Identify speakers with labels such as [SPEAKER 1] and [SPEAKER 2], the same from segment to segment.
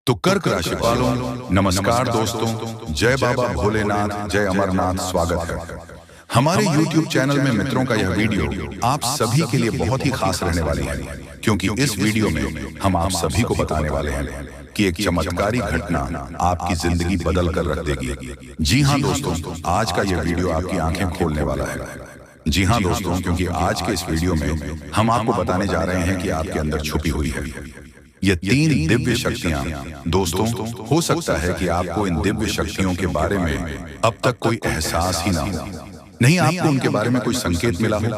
[SPEAKER 1] तो कर्क राशि वालों, नमस्कार दोस्तों। जय बाबा भोलेनाथ, जय अमरनाथ। स्वागत है हमारे YouTube चैनल में। मित्रों का यह वीडियो आप सभी के लिए बहुत ही खास रहने वाली है, क्योंकि इस वीडियो में हम आप सभी को बताने वाले हैं कि एक चमत्कारी घटना आपकी जिंदगी बदल कर रख देगी। जी हाँ दोस्तों, आज का यह वीडियो आपकी आंखें खोलने वाला है। जी हाँ दोस्तों, क्योंकि आज के इस वीडियो में हम आपको बताने जा रहे हैं कि आपके अंदर छुपी हुई है ये 3 दिव्य शक्तियां। दोस्तों, हो सकता है कि आपको इन दिव्य शक्तियों के बारे में अब तक कोई एहसास ही ना हो, नहीं आपको उनके बारे में कोई संकेत मिला हो,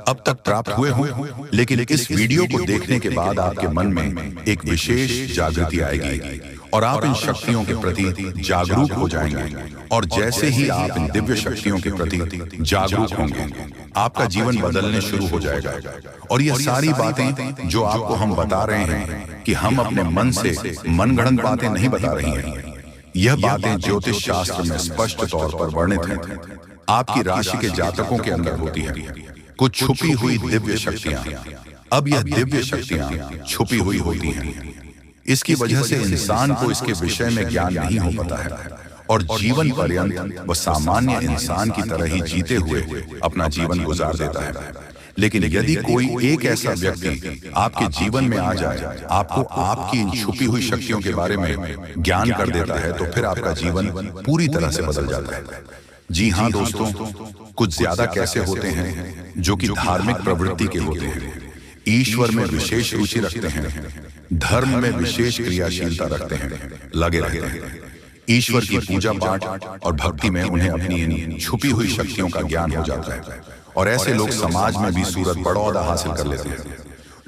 [SPEAKER 1] अब तक प्राप्त हुए हो, लेकिन इस वीडियो को देखने के बाद आपके मन में एक विशेष जागृति आएगी और आप इन शक्तियों के प्रति जागरूक हो जाएंगे। और जैसे ही आप इन दिव्य शक्तियों के प्रति जागरूक होंगे, आपका जीवन बदलने शुरू हो जाएगा। और ये सारी बातें जो आपको हम बता रहे हैं कि हम अपने मन से मनगढ़ंत बातें नहीं बता रही हैं, यह बातें ज्योतिष शास्त्र में स्पष्ट तौर पर वर्णित हैं। आपकी राशि के जातकों के अंदर होती है कुछ छुपी हुई दिव्य शक्तियां। अब यह दिव्य शक्तियां छुपी हुई होती हैं, इसकी वजह से इंसान को इसके विषय में ज्ञान नहीं हो पाता है और जीवन पर्यंत वह सामान्य इंसान की तरह ही जीते हुए अपना जीवन गुजार देता है। लेकिन यदि कोई एक ऐसा व्यक्ति आपके जीवन में आ जाए, आपको आपकी इन छुपी हुई शक्तियों के बारे में ज्ञान कर देता है, तो फिर आपका जीवन पूरी तरह से बदल जाता है। जी हाँ दोस्तों, कुछ ज्यादा कैसे होते हैं जो कि धार्मिक प्रवृत्ति के होते हैं, ईश्वर में विशेष रुचि रखते हैं, धर्म में विशेष क्रियाशीलता रखते हैं, लगे रहते हैं। ईश्वर की पूजा पाठ और भक्ति में उन्हें अपनी इन छुपी हुई शक्तियों का ज्ञान हो जाता है और ऐसे लोग समाज में भी सूरत बड़ा ओहदा हासिल कर लेते हैं।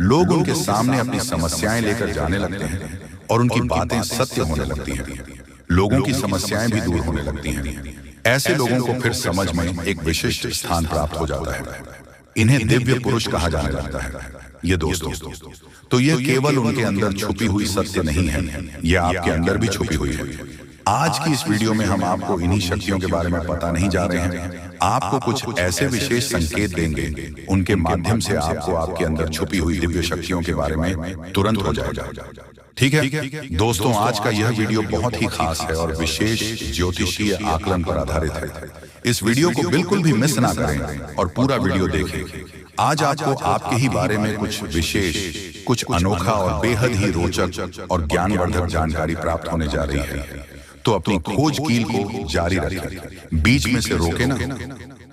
[SPEAKER 1] लोग उनके सामने अपनी समस्याएं लेकर जाने लगते हैं और उनकी बातें सत्य होने लगती हैं। लोगों की समस्याएं भी दूर होने लगती हैं। ऐसे लोगों को फिर समझ में एक विशिष्ट स्थान प्राप्त हो जाता है। इन्हें दिव्य पुरुष कहा जाने लगता है। ये दोस्तों, तो यह केवल उनके अंदर छुपी हुई सत्य नहीं है, यह आपके अंदर भी छुपी हुई है। आज की इस वीडियो में हम आपको इन्हीं शक्तियों के बारे में पता नहीं जा रहे हैं, आपको कुछ ऐसे विशेष संकेत देंगे, उनके माध्यम से आपको आपके अंदर छुपी हुई दिव्य शक्तियों के बारे में तुरंत हो जाएगा। ठीक है दोस्तों, आज का यह वीडियो बहुत ही खास है और विशेष ज्योतिषीय आकलन पर आधारित है। इस वीडियो को बिल्कुल भी मिस ना करें और पूरा वीडियो देखें। आज आपको आपके ही बारे में कुछ विशेष, कुछ अनोखा और बेहद ही रोचक और ज्ञानवर्धक जानकारी प्राप्त होने जा रही है। तो अपनी खोज कील को जारी रखें, बीच में से रोके ना।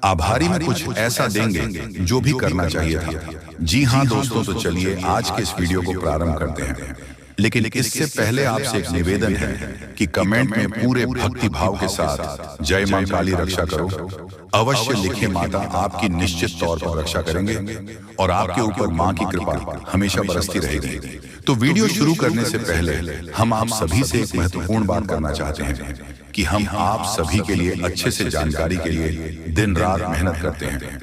[SPEAKER 1] आभारी में कुछ ऐसा देंगे जो भी करना चाहिए था। जी हाँ दोस्तों, तो चलिए आज के इस वीडियो को प्रारंभ करते हैं। लेकिन इससे पहले आपसे एक निवेदन है कि कमेंट में पूरे भक्ति भाव के साथ जय मां काली रक्षा करो अवश्य लिखें। माता आपकी निश्चित तौर पर रक्षा करेंगे और आपके ऊपर मां की कृपा हमेशा बरसती रहेगी। तो वीडियो शुरू करने से पहले हम आप सभी से एक महत्वपूर्ण बात करना चाहते हैं कि हम आप सभी के लिए अच्छे से जानकारी के लिए दिन रात मेहनत करते हैं।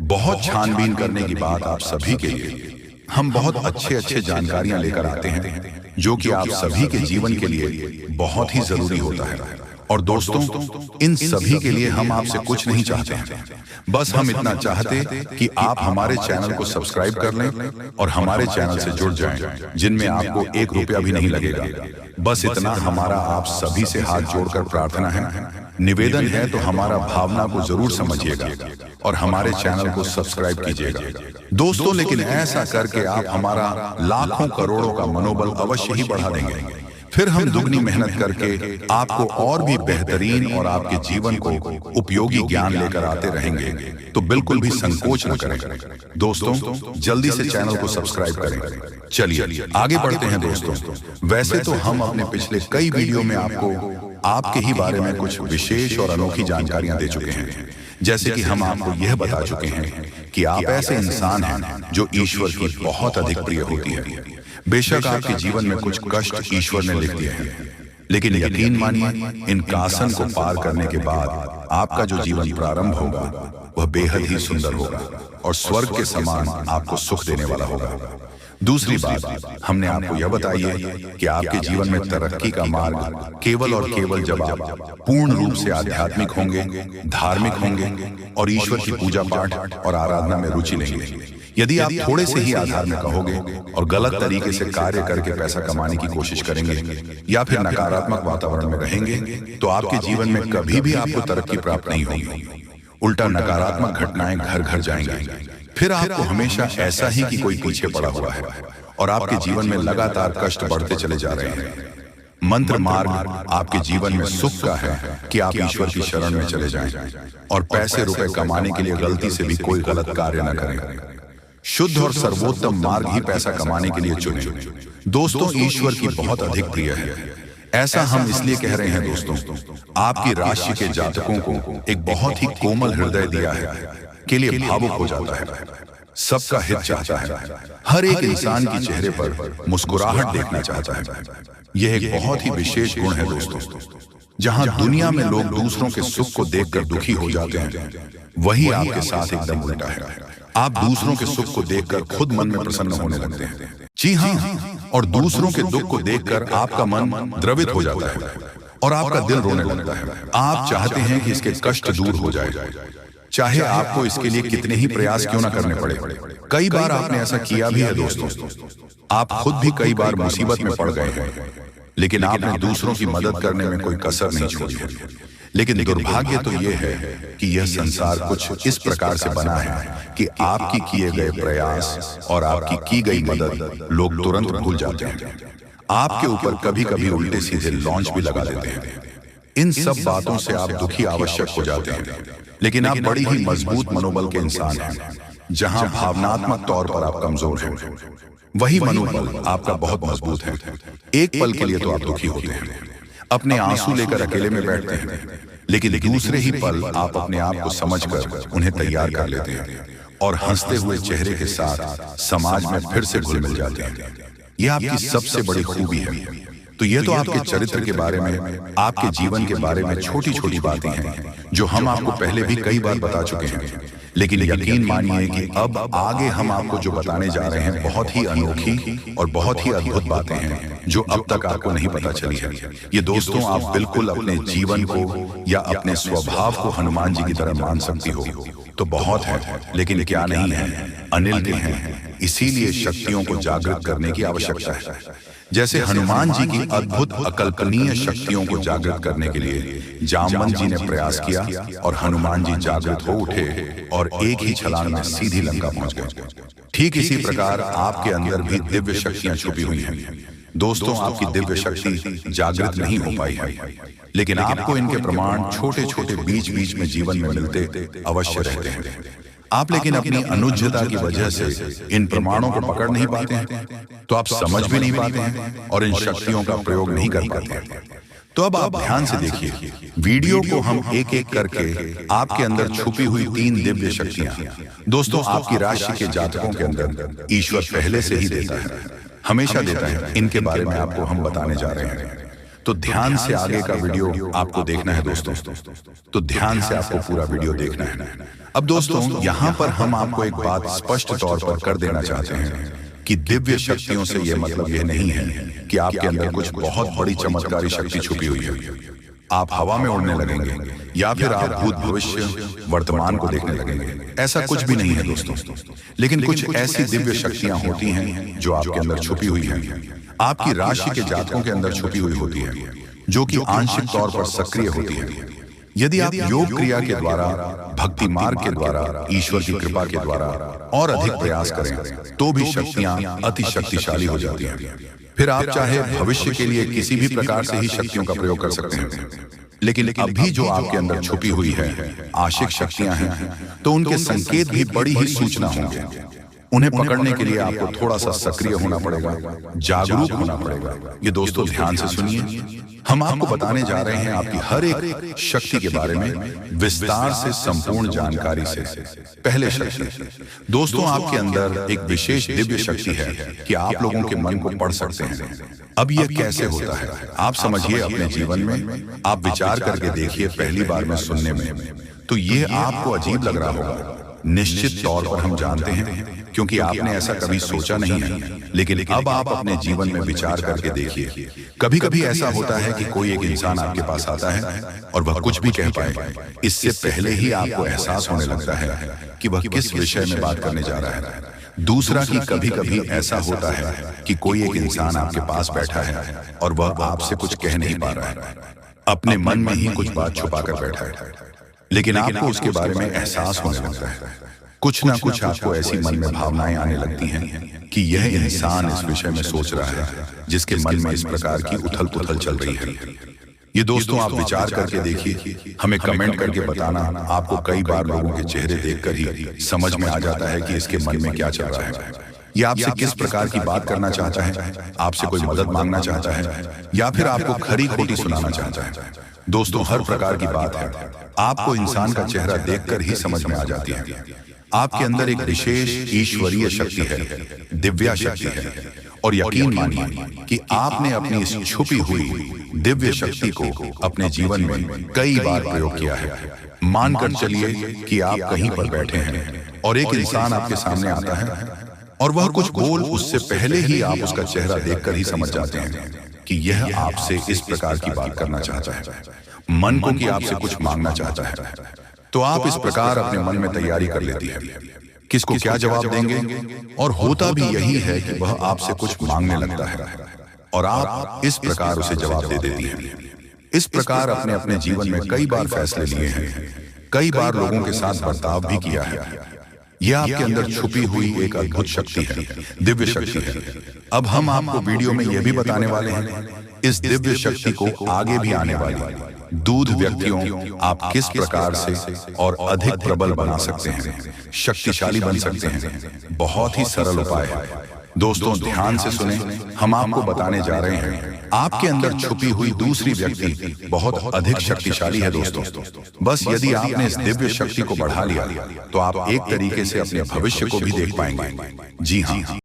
[SPEAKER 1] बहुत छानबीन करने की बात आप सभी के लिए हम बहुत अच्छे जानकारियां लेकर आते हैं, जो कि आप सभी के जीवन के लिए बहुत ही जरूरी होता है। और दोस्तों, इन सभी के लिए हम आपसे कुछ नहीं चाहते हैं, बस हम इतना चाहते कि आप हमारे चैनल को सब्सक्राइब कर लें और हमारे चैनल से जुड़ जाएं, जिनमें आपको 1 रुपया भी नहीं लगेगा। बस इतना हमारा आप सभी से हाथ जोड़कर प्रार्थना है, निवेदन है। तो हमारा भावना को जरूर समझिएगा और हमारे चैनल को सब्सक्राइब कीजिएगा दोस्तों। लेकिन ऐसा करके आप हमारा लाखों करोड़ों का मनोबल अवश्य ही बढ़ा देंगे। फिर हम दुगनी मेहनत करके आपको और भी बेहतरीन और आपके जीवन को उपयोगी ज्ञान लेकर आते रहेंगे। तो बिल्कुल भी संकोच न करें दोस्तों, जल्दी से चैनल को सब्सक्राइब करें। चलिए आगे बढ़ते हैं दोस्तों। वैसे तो हम अपने पिछले कई वीडियो में आपको आपके ही बारे में कुछ विशेष और अनोखी जानकारियां दे चुके हैं, जैसे कि हम आपको यह बता चुके हैं कि आप ऐसे इंसान हैं जो ईश्वर की बहुत अधिक प्रिय होती है। बेशक आपके जीवन में कुछ कष्ट ईश्वर ने लिख दिए हैं, लेकिन यकीन मानिए इन कासन को पार करने के बाद आपका जो जीवन प्रारंभ होगा वह बेहद ही सुंदर होगा और स्वर्ग के समान आपको सुख देने वाला होगा। दूसरी बात, हमने आपको यह बताई है कि आपके जीवन में तरक्की का मार्ग केवल और केवल जब आप पूर्ण रूप से आध्यात्मिक होंगे, धार्मिक होंगे और ईश्वर की पूजा पाठ और आराधना में रुचि लेंगे। यदि आप थोड़े से ही आधार में कहोगे और गलत तरीके से कार्य करके पैसा कमाने की कोशिश करेंगे या फिर नकारात्मक वातावरण में रहेंगे तो आपके जीवन में कभी भी आपको तरक्की प्राप्त नहीं होगी। उल्टा नकारात्मक घटनाएं घर घर जाएंगी। फिर आपको हमेशा ऐसा ही कि कोई पीछे पड़ा हुआ है और आपके जीवन में लगातार कष्ट बढ़ते चले जा रहे हैं। मंत्र मार्ग आपके जीवन में सुख का है कि आप ईश्वर की शरण में चले जाएं और पैसे रुपए कमाने के लिए गलती से भी कोई गलत कार्य न करें। शुद्ध और सर्वोत्तम मार्ग ही पैसा कमाने के लिए चुनें। दोस्तों, ईश्वर की बहुत अधिक प्रिय है। ऐसा हम इसलिए कह रहे हैं दोस्तों, आपकी राशि के जातकों को एक बहुत ही कोमल हृदय दिया है के लिए भावुक हो जाता है, सबका हित चाहता है, हर एक इंसान के चेहरे पर मुस्कुराहट देखना चाहता है। यह एक बहुत ही विशेष गुण है दोस्तों। जहां दुनिया में लोग दूसरों के सुख को देखकर दुखी हो जाते हैं, वही आपके साथ एकदम उल्टा है। आप दूसरों के सुख को देखकर खुद मन में प्रसन्न होने लगते हैं। जी हाँ, और दूसरों के दुख को देखकर आपका मन द्रवित हो जाता है और आपका दिल रोने लगता है। आप चाहते हैं कि इसके कष्ट दूर हो जाए, चाहे आपको इसके लिए कितने ही प्रयास क्यों ना करने पड़े। कई बार आपने ऐसा किया भी है दोस्तों। आप खुद भी कई बार मुसीबत में पड़ गए हैं, लेकिन आपने दूसरों की मदद करने में कोई कसर नहीं छोड़ी है। लेकिन दुर्भाग्य तो यह है कि यह संसार कुछ इस प्रकार से बना है कि आपकी किए गए प्रयास और आपकी की गई मदद लोग तुरंत भूल जाते हैं। आपके ऊपर कभी कभी उल्टे सीधे लॉन्च भी लगा देते हैं। इन सब बातों से आप दुखी आवश्यक हो जाते हैं, लेकिन आप बड़ी ही मजबूत मनोबल के इंसान हैं। जहां भावनात्मक तौर पर आप कमजोर हैं, वही मनोबल आपका बहुत मजबूत है। एक पल के लिए तो आप दुखी होते हैं, अपने आंसू लेकर अकेले में बैठते हैं, लेकिन दूसरे ही पल आप अपने आप को समझकर उन्हें तैयार कर लेते हैं और हंसते हुए चेहरे के साथ समाज में फिर से घुल मिल जाते हैं। यह आपकी सबसे बड़ी खूबी है। तो यह तो आपके चरित्र के बारे में, आपके जीवन के बारे में छोटी छोटी बातें हैं जो हम आपको पहले भी कई बार बता चुके हैं। लेकिन यकीन मानिए कि अब आगे हम आपको जो बताने जा रहे हैं बहुत ही अनोखी और बहुत ही अद्भुत बातें हैं जो अब तक आपको नहीं पता चली है। ये दोस्तों, आप बिल्कुल अपने जीवन को या अपने स्वभाव को हनुमान जी की तरह मान सकती हो तो बहुत है, लेकिन क्या नहीं है, अनिल के हैं। इसीलिए शक्तियों को जागृत करने की आवश्यकता है। जैसे हनुमान जी की अद्भुत अकल्पनीय शक्तियों को जागृत करने के लिए जामवंत जी ने प्रयास किया और हनुमान जी जागृत हो उठे और एक ही छलांग में सीधी लंका पहुंच गए। ठीक इसी प्रकार आपके अंदर भी दिव्य शक्तियां छुपी हुई हैं। दोस्तों, आपकी दिव्य शक्ति जागृत नहीं हो पाई है, लेकिन आपको इनके प्रमाण छोटे छोटे बीच बीच में जीवन में मिलते अवश्य रहते हैं। आप लेकिन अपनी अनुज्ञता की वजह से इन प्रमाणों को पकड़ नहीं पाते हैं, तो आप समझ भी नहीं पाते हैं और इन शक्तियों का प्रयोग नहीं कर पाते हैं। तो अब आप ध्यान से देखिए, वीडियो को हम एक एक करके आपके अंदर छुपी हुई 3 दिव्य शक्तियां दोस्तों आपकी राशि के जातकों के अंदर ईश्वर पहले से ही देता है, हमेशा देता है। इनके बारे में आपको हम बताने जा रहे हैं, तो ध्यान से आगे का वीडियो आपको देखना है दोस्तों। तो ध्यान से आपको पूरा वीडियो देखना है। अब दोस्तों, यहाँ पर हम आपको एक बात स्पष्ट तौर पर कर देना चाहते हैं कि दिव्य शक्तियों से यह मतलब यह नहीं है कि आपके अंदर कुछ बहुत बड़ी चमत्कारी शक्ति छुपी हुई है। आप हवा में उड़ने लगेंगे या फिर आप भूत भविष्य वर्तमान को देखने लगेंगे, ऐसा कुछ भी नहीं है दोस्तों। लेकिन कुछ ऐसी दिव्य शक्तियां होती हैं जो आपके अंदर छुपी हुई हैं, आपकी राशि के जातकों के अंदर छुपी हुई होती है, जो कि आंशिक तौर पर सक्रिय होती है। यदि आप योग क्रिया के द्वारा, भक्ति मार्ग के द्वारा, ईश्वर की कृपा के द्वारा और अधिक प्रयास करें तो भी शक्तियां अति शक्तिशाली हो जाती हैं। फिर आप चाहे भविष्य के लिए किसी भी प्रकार से ही शक्तियों का प्रयोग कर सकते हैं, लेकिन अभी जो आपके अंदर छुपी हुई है आशिक शक्तियां हैं, तो उनके संकेत भी बड़ी ही सूचना होंगे। उन्हें पकड़ने के लिए आपको थोड़ा सा सक्रिय होना पड़ेगा, जागरूक होना पड़ेगा। ये दोस्तों ध्यान से सुनिए, हम आपको बताने जा रहे हैं आपकी हर एक शक्ति के बारे में विस्तार से, संपूर्ण जानकारी से। पहले शक्ति दोस्तों, आपके अंदर एक विशेष दिव्य शक्ति है कि आप लोगों के मन को पढ़ सकते हैं। अब यह कैसे होता है आप समझिए अपने जीवन में, आप विचार करके देखिए। पहली बार में सुनने में तो ये आपको अजीब लग रहा होगा, निश्चित तौर पर हम जानते हैं, क्योंकि आपने ऐसा कभी सोचा नहीं है। लेकिन अब आप अपने जीवन में विचार करके देखिए। कभी कभी ऐसा होता है कि कोई एक इंसान आपके पास आता है और वह कुछ भी कह पाए, इससे पहले ही आपको एहसास होने लगता है कि वह किस विषय में बात करने जा रहा है। दूसरा कि कभी कभी ऐसा होता है कि कोई एक इंसान आपके पास बैठा है और वह आपसे कुछ कह नहीं पा रहा है, अपने मन में ही कुछ बात छुपाकर बैठा है, लेकिन आपको उसके बारे में एहसास होने लगता है। कुछ ना कुछ आपको ऐसी मन में भावनाएं आने लगती हैं कि यह इंसान इस विषय में सोच रहा है जिसके मन में इस प्रकार की उथल पुथल चल रही है। ये दोस्तों आप विचार करके देखिए, हमें कमेंट करके बताना। आपको कई बार लोगों के चेहरे देखकर ही समझ में आ जाता है कि इसके मन में क्या चल रहा है। ये आपसे किस प्रकार की बात करना चाहता है, आपसे कोई मदद मांगना चाहता है या फिर आपको खरी खोटी सुनाना चाहता है। दोस्तों हर प्रकार की बात है, आपको इंसान का चेहरा देखकर ही समझ में आ जाती है। आपके अंदर एक विशेष ईश्वरीय शक्ति है, दिव्या शक्ति है, और यकीन मानिए कि आपने अपनी इस छुपी हुई दिव्य शक्ति को अपने जीवन में कई बार प्रयोग किया है। मानकर चलिए कि आप कहीं पर बैठे हैं और एक इंसान आपके सामने आता है और वह कुछ बोल उससे पहले ही आप उसका चेहरा देखकर ही समझ जाते हैं कि यह आपसे इस प्रकार की बात करना चाहता है, मन को कि आपसे कुछ मांगना चाहता है। तो आप इस प्रकार अपने मन में तैयारी कर लेती है किसको क्या जवाब देंगे, और होता भी यही है कि वह आपसे कुछ मांगने लगता है और आप इस प्रकार उसे जवाब दे देती हैं। इस प्रकार अपने अपने जीवन में कई बार फैसले लिए हैं, कई बार लोगों के साथ बर्ताव भी किया है। यह आपके अंदर छुपी हुई एक अद्भुत शक्ति है, दिव्य शक्ति है। अब हम आपको वीडियो में यह भी बताने वाले हैं इस दिव्य शक्ति को आगे भी आने वाली दूध व्यक्तियों आप किस प्रकार से और अधिक प्रबल बना सकते हैं, शक्तिशाली बन सकते हैं। बहुत ही सरल उपाय है दोस्तों, ध्यान से सुने। हम आपको बताने जा रहे हैं आपके अंदर छुपी हुई दूसरी व्यक्ति बहुत अधिक शक्तिशाली है दोस्तों। बस यदि आपने इस दिव्य शक्ति को बढ़ा लिया तो आप एक तरीके से अपने भविष्य को भी देख पाएंगे। जी हाँ,